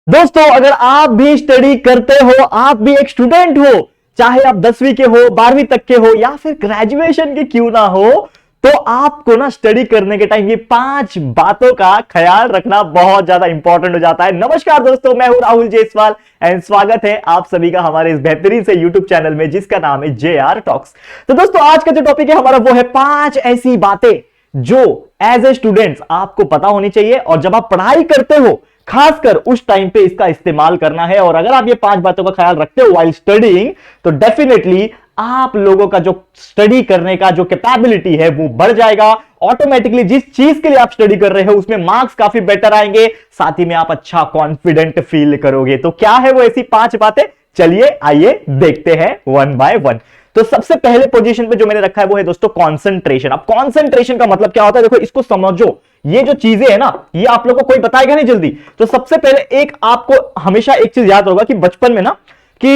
दोस्तों, अगर आप भी स्टडी करते हो, आप भी एक स्टूडेंट हो, चाहे आप 10वीं के हो, 12वीं तक के हो या फिर ग्रेजुएशन के क्यों ना हो, तो आपको ना स्टडी करने के टाइम ये 5 बातों का ख्याल रखना बहुत ज्यादा इंपॉर्टेंट हो जाता है। नमस्कार दोस्तों, मैं हूं राहुल जायसवाल एंड स्वागत है आप सभी का हमारे इस बेहतरीन से यूट्यूब चैनल में जिसका नाम है JR टॉक्स। तो दोस्तों, आज का जो टॉपिक है हमारा वो है 5 ऐसी बातें जो एज ए स्टूडेंट्स आपको पता होनी चाहिए और जब आप पढ़ाई करते हो खासकर उस टाइम पे इसका इस्तेमाल करना है। और अगर आप ये 5 बातों का ख्याल रखते हो व्हाइल स्टडीइंग, तो डेफिनेटली आप लोगों का जो स्टडी करने का जो कैपेबिलिटी है वो बढ़ जाएगा। ऑटोमेटिकली जिस चीज के लिए आप स्टडी कर रहे हो उसमें मार्क्स काफी बेटर आएंगे, साथ ही में आप अच्छा कॉन्फिडेंट फील करोगे। तो क्या है वो ऐसी 5 बातें? चलिए आइए देखते हैं वन बाय वन। तो सबसे पहले पोजीशन पे जो मैंने रखा है वो है दोस्तों कंसंट्रेशन। अब कंसंट्रेशन का मतलब क्या होता है, देखो इसको समझो। ये जो चीजें है ना, ये आप लोगों को कोई बताएगा नहीं जल्दी। तो सबसे पहले एक आपको हमेशा एक चीज याद होगा कि बचपन में ना कि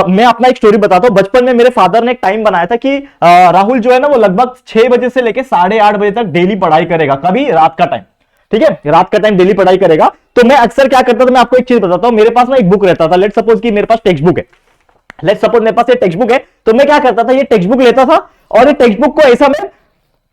मैं अपना एक स्टोरी बताता हूं। बचपन में मेरे फादर ने एक टाइम बनाया था कि राहुल जो है ना वो लगभग 6 बजे से लेकर 8:30 बजे तक डेली पढ़ाई करेगा, कभी रात का टाइम, ठीक है, रात का टाइम डेली पढ़ाई करेगा। तो मैं अक्सर क्या करता था, मैं आपको एक चीज बताता हूं। मेरे पास ना एक बुक रहता था, लेट सपोज कि मेरे पास टेक्स्ट बुक है, लेट सपोज मेरे पास ये टेक्स्ट बुक है। तो मैं क्या करता था, ये टेक्स्ट बुक लेता था और ये टेक्स्ट बुक को ऐसा मैं,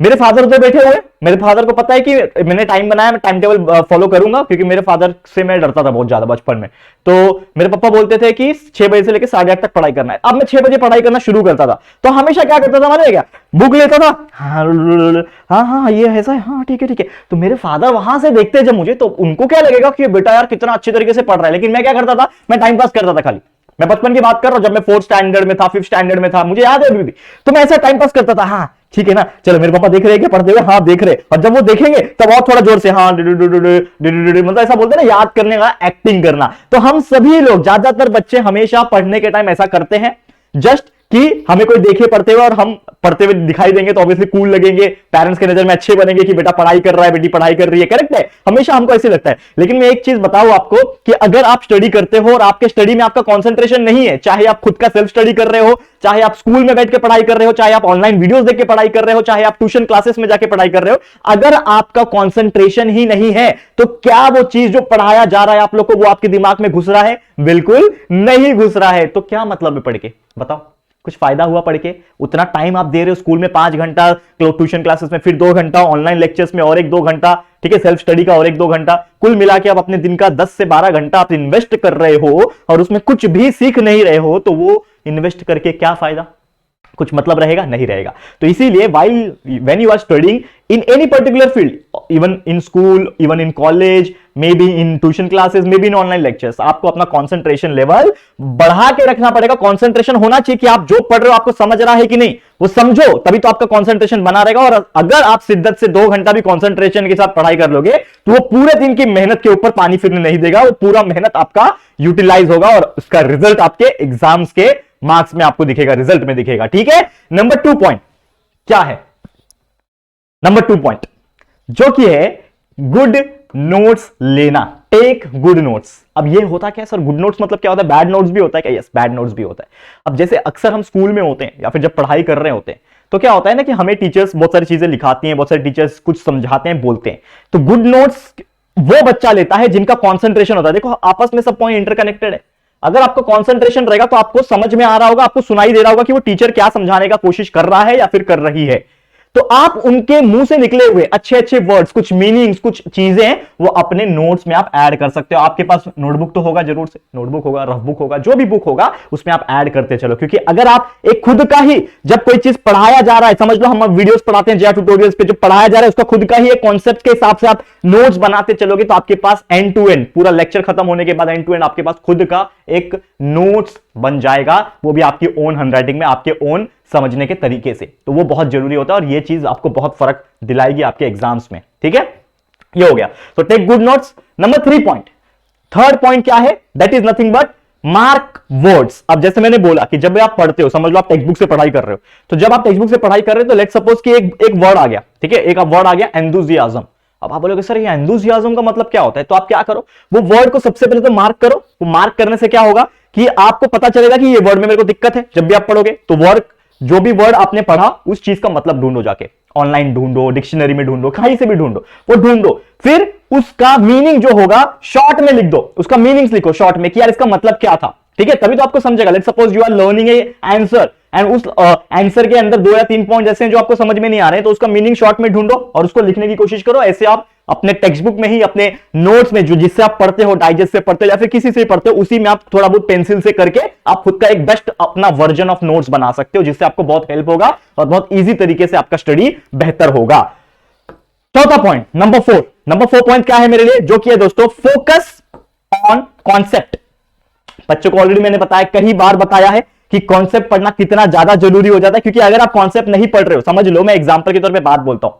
मेरे फादर उधर बैठे हुए, मेरे फादर को पता है कि मैंने टाइम बनाया, मैं टाइम टेबल फॉलो करूंगा, क्योंकि मेरे फादर से मैं डरता था बहुत ज्यादा बचपन में। तो मेरे पापा बोलते थे कि 6 बजे से लेकर 8:30 तक पढ़ाई करना है। अब मैं 6 बजे पढ़ाई करना शुरू करता था, तो हमेशा क्या करता था मालूम है क्या, बुक लेता था, हाँ हाँ ये ऐसा है, हाँ ठीक है ठीक है। तो मेरे फादर वहां से देखते जब मुझे, तो उनको क्या लगेगा कि बेटा यार कितना अच्छे तरीके से पढ़ रहा है, लेकिन मैं क्या करता था, मैं टाइम पास करता था खाली। मैं बचपन की बात कर रहा हूं, जब मैं 4th स्टैंडर्ड में था, 5th स्टैंडर्ड में था, मुझे याद है अभी भी। तो मैं ऐसा टाइम पास करता था, हाँ ठीक है ना, चलो मेरे पापा देख रहे हैं क्या पढ़ते हुए, हाँ देख रहे। और जब वो देखेंगे तब और थोड़ा जोर से हाँ मतलब ऐसा बोलते हैं ना, याद करने का, एक्टिंग करना। तो हम सभी लोग, ज्यादातर बच्चे हमेशा पढ़ने के टाइम ऐसा करते हैं, जस्ट कि हमें कोई देखे पढ़ते हुए और हम पढ़ते हुए दिखाई देंगे तो ऑब्वियसली कूल लगेंगे, पेरेंट्स की नजर में अच्छे बनेंगे कि बेटा पढ़ाई कर रहा है, बेटी पढ़ाई कर रही है। करेक्ट है, हमेशा हमको ऐसे लगता है। लेकिन मैं एक चीज बताऊं आपको कि अगर आप स्टडी करते हो और आपके स्टडी में आपका कंसंट्रेशन नहीं है, चाहे आप खुद का सेल्फ स्टडी कर रहे हो, चाहे आप स्कूल में बैठ के पढ़ाई कर रहे हो, चाहे आप ऑनलाइन वीडियोस देख के पढ़ाई कर रहे हो, चाहे आप ट्यूशन क्लासेस में जाके पढ़ाई कर रहे हो, अगर आपका कंसंट्रेशन ही नहीं है तो क्या वो चीज जो पढ़ाया जा रहा है आप लोग को, वो आपके दिमाग में घुस रहा है? बिल्कुल नहीं घुस रहा है। तो क्या मतलब है पढ़ के, बताओ, कुछ फायदा हुआ पढ़ के? उतना टाइम आप दे रहे हो स्कूल में 5 घंटा, ट्यूशन क्लासेस में फिर 2 घंटा, ऑनलाइन लेक्चर्स में और 1-2 घंटा, ठीक है, सेल्फ स्टडी का और 1-2 घंटा, कुल मिला के आप अपने दिन का 10 से 12 घंटा आप इन्वेस्ट कर रहे हो और उसमें कुछ भी सीख नहीं रहे हो, तो वो इन्वेस्ट करके क्या फायदा? कुछ मतलब रहेगा? नहीं रहेगा। तो इसीलिए when you are studying in any particular field, even in school, even in college, maybe in tuition classes, maybe in online lectures, आपको अपना कंसंट्रेशन लेवल बढ़ा के रखना पड़ेगा। कंसंट्रेशन होना चाहिए कि आप जो पढ़ रहे हो आपको समझ रहा है कि नहीं, वो समझो, तभी तो आपका कंसंट्रेशन बना रहेगा। और अगर आप शिद्दत से 2 घंटा भी कंसंट्रेशन के साथ पढ़ाई कर लोगे तो वो पूरे दिन की मेहनत के ऊपर पानी फिरने नहीं देगा, वो पूरा मेहनत आपका यूटिलाइज होगा और उसका रिजल्ट आपके एग्जाम्स के मार्क्स में आपको दिखेगा, रिजल्ट में दिखेगा। ठीक है, नंबर 2 पॉइंट क्या है? नंबर 2 पॉइंट जो कि है गुड नोट्स लेना। Take good notes. अब ये होता क्या है सर, गुड नोट्स मतलब क्या होता है? बैड नोट्स भी होता है क्या? यस, बैड नोट्स भी होता है। अब जैसे अक्सर हम स्कूल में होते हैं या फिर जब पढ़ाई कर रहे होते हैं, तो क्या होता है ना कि हमें टीचर्स बहुत सारी चीजें लिखाती हैं, बहुत सारे टीचर्स कुछ समझाते हैं, बोलते हैं। तो गुड नोट्स वो बच्चा लेता है जिनका कॉन्सेंट्रेशन होता है। देखो आपस में सब पॉइंट इंटरकनेक्टेड है। अगर आपको कंसंट्रेशन रहेगा तो आपको समझ में आ रहा होगा, आपको सुनाई दे रहा होगा कि वो टीचर क्या समझाने का कोशिश कर रहा है या फिर कर रही है। तो आप उनके मुंह से निकले हुए अच्छे अच्छे वर्ड्स, कुछ मीनिंग्स, कुछ चीजें वो अपने नोट्स में आप ऐड कर सकते हो। आपके पास नोटबुक तो होगा जरूर से, नोटबुक होगा, रफ बुक होगा, जो भी बुक होगा उसमें आप ऐड करते चलो। क्योंकि अगर आप एक खुद का ही, जब कोई चीज पढ़ाया जा रहा है, समझ लो हम वीडियोस पढ़ाते हैं JR ट्यूटोरियल्स पे, जो पढ़ाया जा रहा है उसका खुद का ही एक कॉन्सेप्ट के हिसाब से आप नोट्स बनाते चलोगे, तो आपके पास एंड टू एंड, पूरा लेक्चर खत्म होने के बाद एंड टू एंड आपके पास खुद का एक नोट्स बन जाएगा, वो भी आपकी ओन हैंडराइटिंग में, आपके ओन समझने के तरीके से। तो वो बहुत जरूरी होता है और ये चीज आपको बहुत फर्क दिलाएगी आपके एग्जाम्स में। ठीक है, ये हो गया। तो take good notes. Number 3 point, third point क्या है? That is nothing but mark words. अब जैसे मैंने बोला कि जब आप पढ़ते हो, समझ लो आप टेक्स्ट बुक से पढ़ाई कर रहे हो, तो जब आप टेक्स्ट बुक से पढ़ाई कर रहे हो तो लेट्स सपोज कि एक वर्ड आ गया, ठीक है, एक वर्ड आ गया एंथुसियाज्म। अब आप बोलोगे सर ये एंथुसियाज्म का मतलब क्या होता है? तो आप क्या करो, वो वर्ड को सबसे पहले तो मार्क करो। वो मार्क करने से क्या होगा कि आपको पता चलेगा कि ये वर्ड में मेरे को दिक्कत है। जब भी आप पढ़ोगे तो वर्ड, जो भी वर्ड आपने पढ़ा उस चीज का मतलब ढूंढो जाके, ऑनलाइन ढूंढो, डिक्शनरी में ढूंढो, कहीं से भी ढूंढो, वो ढूंढो, फिर उसका मीनिंग जो होगा शॉर्ट में लिख दो, उसका मीनिंग्स लिखो शॉर्ट में कि यार इसका मतलब क्या था, ठीक है, तभी तो आपको समझेगा। Let's suppose you are learning a answer and उस आंसर के अंदर 2 या 3 पॉइंट ऐसे हैं जो आपको समझ में नहीं आ रहे हैं, तो उसका मीनिंग शॉर्ट में ढूंढो और उसको लिखने की कोशिश करो। ऐसे आप अपने टेक्स्ट बुक में ही, अपने नोट्स में, जो जिससे आप पढ़ते हो, डाइजेस्ट से पढ़ते हो या फिर किसी से पढ़ते हो, उसी में आप थोड़ा बहुत पेंसिल से करके आप खुद का एक बेस्ट अपना वर्जन ऑफ नोट्स बना सकते हो, जिससे आपको बहुत हेल्प होगा और बहुत ईजी तरीके से आपका स्टडी बेहतर होगा। चौथा पॉइंट, नंबर 4 पॉइंट क्या है मेरे लिए, जो कि है दोस्तों फोकस ऑन कॉन्सेप्ट। बच्चों को ऑलरेडी मैंने बताया, कई बार बताया है कि कॉन्सेप्ट पढ़ना कितना ज्यादा जरूरी हो जाता है, क्योंकि अगर आप कॉन्सेप्ट नहीं पढ़ रहे हो, समझ लो, मैं एग्जांपल के तौर पे बात बोलता हूं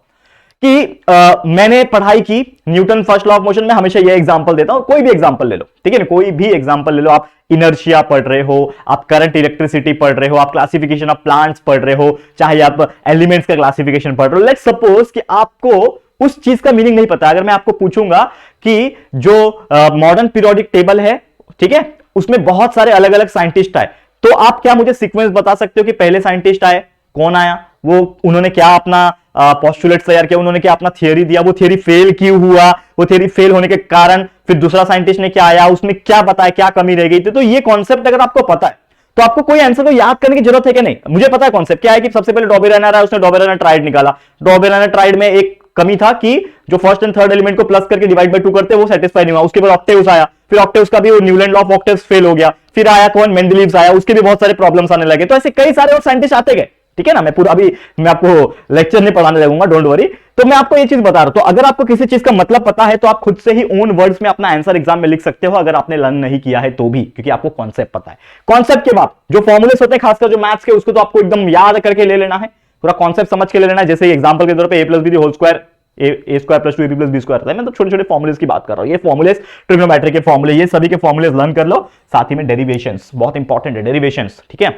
कि मैंने पढ़ाई की Newton first law of motion में, हमेशा ये एग्जांपल देता हूं, कोई भी एग्जांपल ले लो, ठीक है ना, कोई भी एग्जांपल ले लो, आप इनर्शिया पढ़ रहे हो, आप करंट इलेक्ट्रिसिटी पढ़ रहे हो, आप क्लासिफिकेशन ऑफ प्लांट्स पढ़ रहे हो, चाहे आप एलिमेंट्स का क्लासिफिकेशन पढ़ रहे हो। लेट्स सपोज कि आपको उस चीज का मीनिंग नहीं पता। अगर मैं आपको पूछूंगा कि जो मॉडर्न पीरियोडिक टेबल है, ठीक है, उसमें बहुत सारे अलग अलग साइंटिस्ट आए, तो आप क्या मुझे सीक्वेंस बता सकते हो कि पहले साइंटिस्ट आए, कौन आया, वो उन्होंने क्या अपना पोस्टुलेट तैयार किया, उन्होंने क्या अपना थियरी दिया, वो थियरी फेल क्यों हुआ, वो थियरी फेल होने के कारण फिर दूसरा साइंटिस्ट ने क्या आया, उसमें क्या बताया, क्या कमी रह गई थी। तो ये कॉन्सेप्ट अगर आपको पता है तो आपको कोई आंसर को याद करने की जरूरत है कि नहीं। मुझे पता है कॉन्सेप्ट क्या है कि सबसे पहले डॉबेरेनर आया, उसने डॉबेरेनर ट्राइड निकाला, डॉबेरेनर ट्राइड में एक कमी था कि जो फर्स्ट एंड थर्ड एलिमेंट को प्लस करके डिवाइड बाय 2 करते हैं वो सेटिस्फाई नहीं हुआ। उसके बाद ऑक्टेव्स आया, फिर ऑक्टेव्स का भी Newland law of octaves fail हो गया, फिर आया कौन, मेंडलीव्स आया, उसके भी बहुत सारे प्रॉब्लम्स आने लगे। तो ऐसे कई सारे और साइंटिस्ट आते गए, ठीक है ना। मैं आपको लेक्चर नहीं पढ़ाने लगूंगा, डोंट वरी। तो मैं आपको ये चीज बता रहा हूं, तो अगर आपको किसी चीज का मतलब पता है तो आप खुद से ही ओन वर्ड्स में अपना आंसर एग्जाम में लिख सकते हो, अगर आपने लर्न नहीं किया है तो भी, क्योंकि आपको कॉन्सेप्ट पता है। कॉन्सेप्ट के बाद जो फॉर्मुलेस होते हैं, खासकर जो मैथ्स के, उसको तो आपको एकदम याद करके ले लेना है, पूरा कॉन्सेप्ट समझ के ले लेना है। जैसे एग्जांपल के तौर पे a + b whole square, a square + 2ab + b square होता है। मैं तो छोटे छोटे फॉर्मुलेस की बात कर रहा हूं, ये फॉर्मुलेस ट्रिग्नोमेट्री के फॉर्मुले, ये सभी के फॉर्मुलेस लर्न कर लो। साथ ही में डेरिवेशंस बहुत इंपॉर्टेंट है, डेरिवेशंस, ठीक है,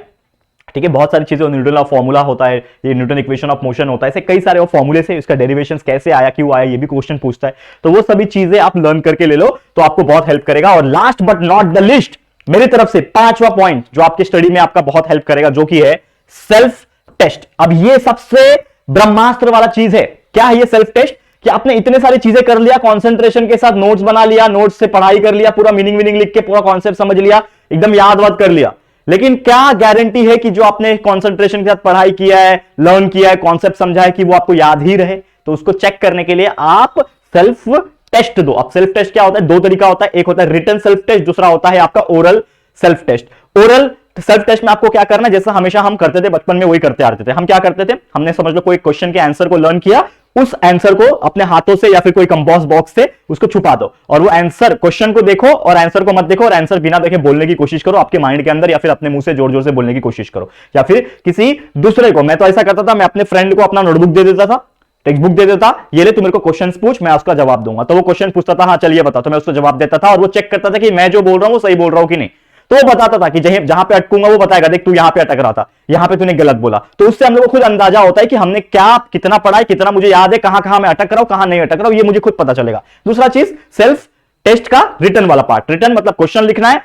ठीक है, बहुत सारी चीजें, न्यूटन लॉ फॉर्मूला होता है, ये न्यूटन इक्वेशन ऑफ मोशन होता है, ऐसे कई सारे और फॉर्मूले से इसका डेरिवेशंस कैसे आया, क्यों आया, ये भी क्वेश्चन पूछता है। तो वो सभी चीजें आप लर्न करके ले लो, तो आपको बहुत हेल्प करेगा। और last but not the list, मेरी तरफ से 5वां पॉइंट जो आपकी स्टडी में आपका बहुत हेल्प करेगा, जो कि है सेल्फ टेस्ट। अब ये सबसे ब्रह्मास्त्र वाला चीज है। क्या है ये सेल्फ टेस्ट? कि आपने इतने सारी चीजें कर लिया, कंसंट्रेशन के साथ नोट्स बना लिया, नोट्स से पढ़ाई कर लिया, पूरा मीनिंग लिख के पूरा कॉन्सेप्ट समझ लिया, एकदम याद वाद कर लिया, लेकिन क्या गारंटी है कि जो आपने कंसंट्रेशन के साथ पढ़ाई किया है, लर्न किया है, कॉन्सेप्ट समझा है, कि वो आपको याद ही रहे? तो उसको चेक करने के लिए आप सेल्फ टेस्ट दो। अब सेल्फ टेस्ट क्या होता है? 2 तरीका होता है, एक होता है रिटन सेल्फ टेस्ट, दूसरा होता है आपका oral self test. Oral self test में आपको क्या करना है, जैसा हमेशा हम करते थे बचपन में, वही करते आते थे। हम क्या करते थे, हमने समझ लो कोई क्वेश्चन के आंसर को लर्न किया, उस आंसर को अपने हाथों से या फिर कोई कंपास बॉक्स से उसको छुपा दो, और वो आंसर, क्वेश्चन को देखो और आंसर को मत देखो, और आंसर बिना देखे बोलने की कोशिश करो आपके माइंड के अंदर, या फिर अपने मुंह से जोर जोर से बोलने की कोशिश करो, या फिर किसी दूसरे को। मैं तो ऐसा करता था, मैं अपने फ्रेंड को अपना नोटबुक दे देता था, टेक्स्ट बुक दे देता, ये ले तू मेरे को क्वेश्चन पूछ, मैं उसका जवाब दूंगा। तो वो क्वेश्चन पूछता था, हाँ चलिए बता, तो मैं उसको जवाब देता था, और वो चेक करता था कि मैं जो बोल रहा हूं वो सही बोल रहा हूं कि नहीं। तो वो बताता था कि जहां पे अटकूंगा वो बताएगा, देख तू यहां पे अटक रहा था, यहां पे तूने गलत बोला। तो उससे हम लोग को खुद अंदाजा होता है कि हमने क्या, कितना पढ़ा है, कितना मुझे याद है, कहां कहां मैं अटक रहा हूं, कहां नहीं अटक रहा हूं, ये मुझे खुद पता चलेगा। दूसरा चीज, सेल्फ टेस्ट का रिटन वाला पार्ट। रिटन मतलब क्वेश्चन लिखना है,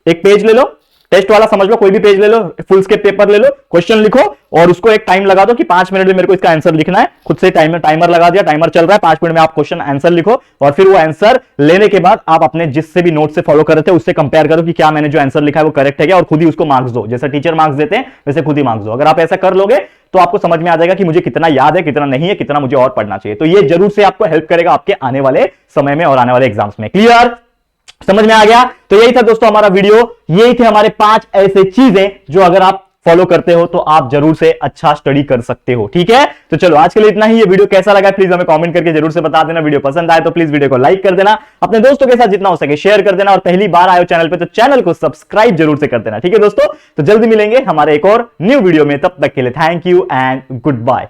एक पेज ले लो, टेस्ट वाला समझ लो, कोई भी पेज ले लो, फुल स्केप पेपर ले लो, क्वेश्चन लिखो और उसको एक टाइम लगा दो कि 5 मिनट में मेरे को इसका आंसर लिखना है। खुद से टाइमर लगा दिया, टाइमर चल रहा है, 5 मिनट में आप क्वेश्चन आंसर लिखो, और फिर वो आंसर लेने के बाद आप अपने जिससे भी नोट से फॉलो कर रहे थे उससे कंपेयर करो कि क्या मैंने जो आंसर लिखा है वो करेक्ट है क्या, और खुद ही उसको मार्क्स दो। जैसे टीचर मार्क्स देते हैं वैसे खुद ही मार्क्स दो। अगर आप ऐसा कर लोगे तो आपको समझ में आ जाएगा कि मुझे कितना याद है, कितना नहीं है, कितना मुझे और पढ़ना चाहिए। तो ये जरूर से आपको हेल्प करेगा आपके आने वाले समय में और आने वाले एग्जाम्स में। क्लियर? समझ में आ गया? तो यही था दोस्तों हमारा वीडियो, यही थे हमारे 5 ऐसे चीजें जो अगर आप फॉलो करते हो तो आप जरूर से अच्छा स्टडी कर सकते हो। ठीक है, तो चलो आज के लिए इतना ही। ये वीडियो कैसा लगा प्लीज हमें कमेंट करके जरूर से बता देना। वीडियो पसंद आए तो प्लीज वीडियो को लाइक कर देना, अपने दोस्तों के साथ जितना हो सके शेयर कर देना, और पहली बार आए हो चैनल पे तो चैनल को सब्सक्राइब जरूर से कर देना। ठीक है दोस्तों, तो जल्दी मिलेंगे हमारे एक और न्यू वीडियो में, तब तक के लिए thank you and good bye.